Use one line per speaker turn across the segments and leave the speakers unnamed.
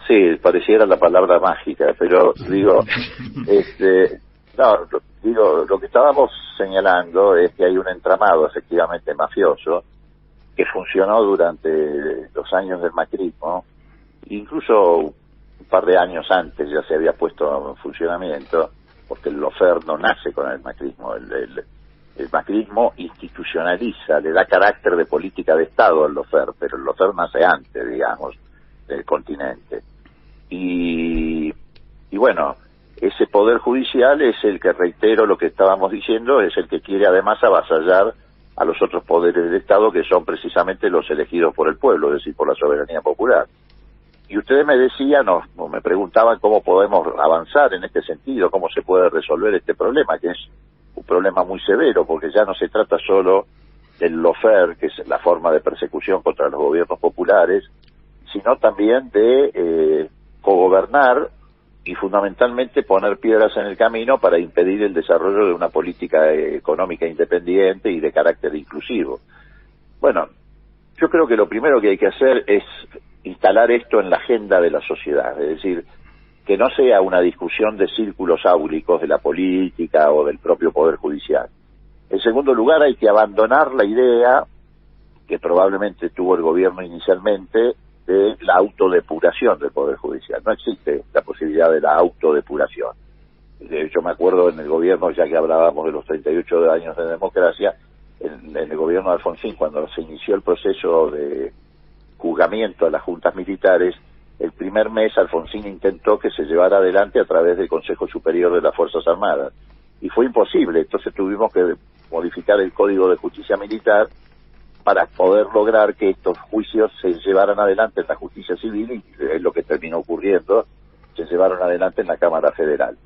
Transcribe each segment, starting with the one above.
Sí, pareciera la palabra mágica, pero digo, no, digo, lo que estábamos señalando es que hay un entramado efectivamente mafioso que funcionó durante los años del macrismo, incluso un par de años antes ya se había puesto en funcionamiento, porque el lofer no nace con el macrismo, el macrismo institucionaliza, le da carácter de política de Estado al lofer, pero el lofer nace antes, digamos, del continente. Y bueno, ese poder judicial es el que, reitero lo que estábamos diciendo, es el que quiere además avasallar a los otros poderes del Estado, que son precisamente los elegidos por el pueblo, es decir, por la soberanía popular. Y ustedes me decían, o me preguntaban cómo podemos avanzar en este sentido, cómo se puede resolver este problema, que es un problema muy severo, porque ya no se trata solo del lofer, que es la forma de persecución contra los gobiernos populares, sino también de cogobernar y fundamentalmente poner piedras en el camino para impedir el desarrollo de una política económica independiente y de carácter inclusivo. Bueno, yo creo que lo primero que hay que hacer es instalar esto en la agenda de la sociedad, es decir, que no sea una discusión de círculos áulicos de la política o del propio Poder Judicial. En segundo lugar, hay que abandonar la idea que probablemente tuvo el gobierno inicialmente de la autodepuración del Poder Judicial. No existe la posibilidad de la autodepuración. Yo me acuerdo en el gobierno, ya que hablábamos de los 38 años de democracia, en el gobierno de Alfonsín, cuando se inició el proceso de juzgamiento a las juntas militares, el primer mes Alfonsín intentó que se llevara adelante a través del Consejo Superior de las Fuerzas Armadas. Y fue imposible, entonces tuvimos que modificar el Código de Justicia Militar para poder lograr que estos juicios se llevaran adelante en la justicia civil, y es lo que terminó ocurriendo, se llevaron adelante en la Cámara Federal.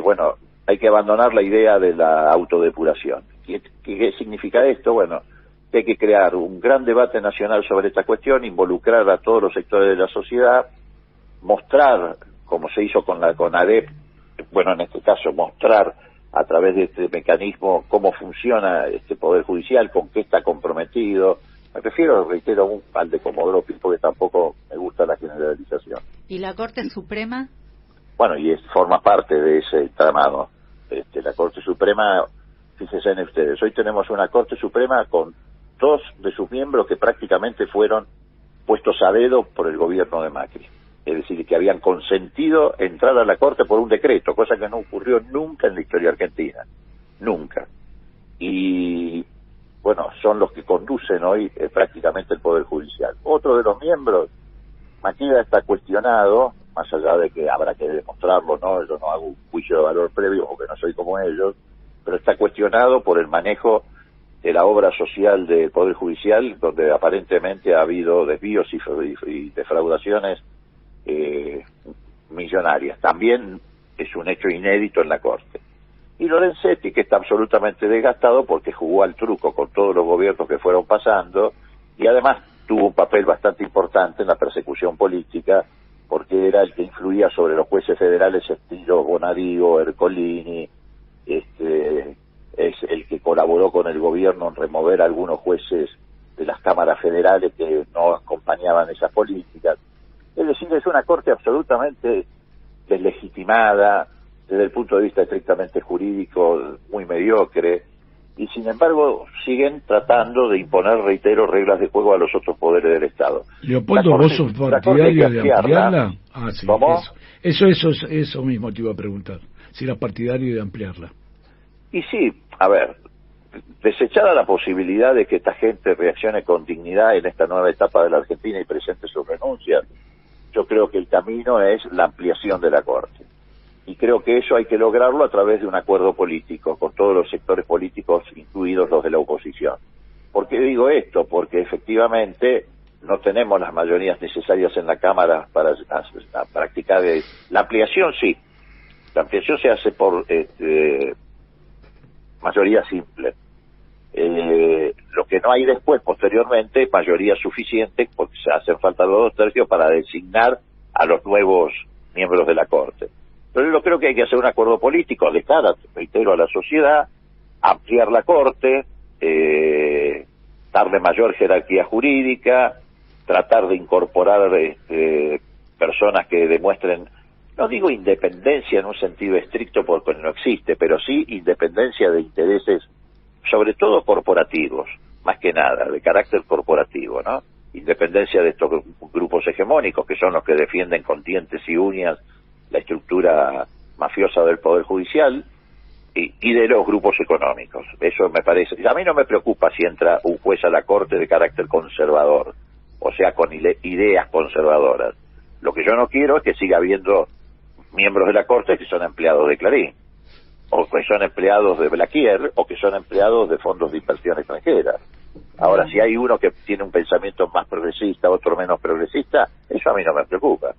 Bueno, hay que abandonar la idea de la autodepuración. ¿Qué significa esto? Bueno, que hay que crear un gran debate nacional sobre esta cuestión, involucrar a todos los sectores de la sociedad, mostrar, como se hizo con la CONADEP, bueno, en este caso, mostrar a través de este mecanismo cómo funciona este Poder Judicial, con qué está comprometido. Me refiero, reitero, al de Comodoro Pi, porque tampoco me gusta la generalización.
¿Y la Corte Suprema?
Bueno, y forma parte de ese tramado. La Corte Suprema, fíjense en ustedes, hoy tenemos una Corte Suprema con 2 de sus miembros que prácticamente fueron puestos a dedo por el gobierno de Macri. Es decir, que habían consentido entrar a la Corte por un decreto, cosa que no ocurrió nunca en la historia argentina. Nunca. Y, bueno, son los que conducen hoy prácticamente el Poder Judicial. Otro de los miembros, Maqueda, está cuestionado, más allá de que habrá que demostrarlo, ¿no? Yo no hago un juicio de valor previo porque no soy como ellos, pero está cuestionado por el manejo de la obra social del Poder Judicial, donde aparentemente ha habido desvíos y defraudaciones millonarias. También es un hecho inédito en la Corte. Y Lorenzetti, que está absolutamente desgastado porque jugó al truco con todos los gobiernos que fueron pasando, y además tuvo un papel bastante importante en la persecución política, porque era el que influía sobre los jueces federales estilo Bonadío, Ercolini, es el que colaboró con el gobierno en remover a algunos jueces de las cámaras federales que no acompañaban esas políticas. Es decir, es una corte absolutamente deslegitimada, desde el punto de vista estrictamente jurídico, muy mediocre, y sin embargo siguen tratando de imponer, reitero, reglas de juego a los otros poderes del Estado.
Leopoldo, ¿vos sos partidario de ampliarla? Ah, sí.
¿Cómo?
Eso mismo te iba a preguntar, si eras partidario de ampliarla.
Y sí, a ver, desechada la posibilidad de que esta gente reaccione con dignidad en esta nueva etapa de la Argentina y presente sus renuncias, yo creo que el camino es la ampliación de la Corte. Y creo que eso hay que lograrlo a través de un acuerdo político, con todos los sectores políticos, incluidos los de la oposición. ¿Por qué digo esto? Porque efectivamente no tenemos las mayorías necesarias en la Cámara para a practicar la ampliación. Sí, la ampliación se hace por mayoría simple. Lo que no hay después, posteriormente, es mayoría suficiente, porque se hacen falta los 2/3 para designar a los nuevos miembros de la Corte. Pero yo creo que hay que hacer un acuerdo político de cara, reitero, a la sociedad, ampliar la Corte, darle mayor jerarquía jurídica, tratar de incorporar personas que demuestren, no digo independencia en un sentido estricto porque no existe, pero sí independencia de intereses, sobre todo corporativos, más que nada, de carácter corporativo, ¿no? Independencia de estos grupos hegemónicos que son los que defienden con dientes y uñas la estructura mafiosa del Poder Judicial y de los grupos económicos. Eso me parece. A mí no me preocupa si entra un juez a la Corte de carácter conservador, o sea, con ideas conservadoras. Lo que yo no quiero es que siga habiendo miembros de la Corte que son empleados de Clarín, o que son empleados de Blaquier, o que son empleados de fondos de inversión extranjera. Ahora, si hay uno que tiene un pensamiento más progresista, otro menos progresista, eso a mí no me preocupa.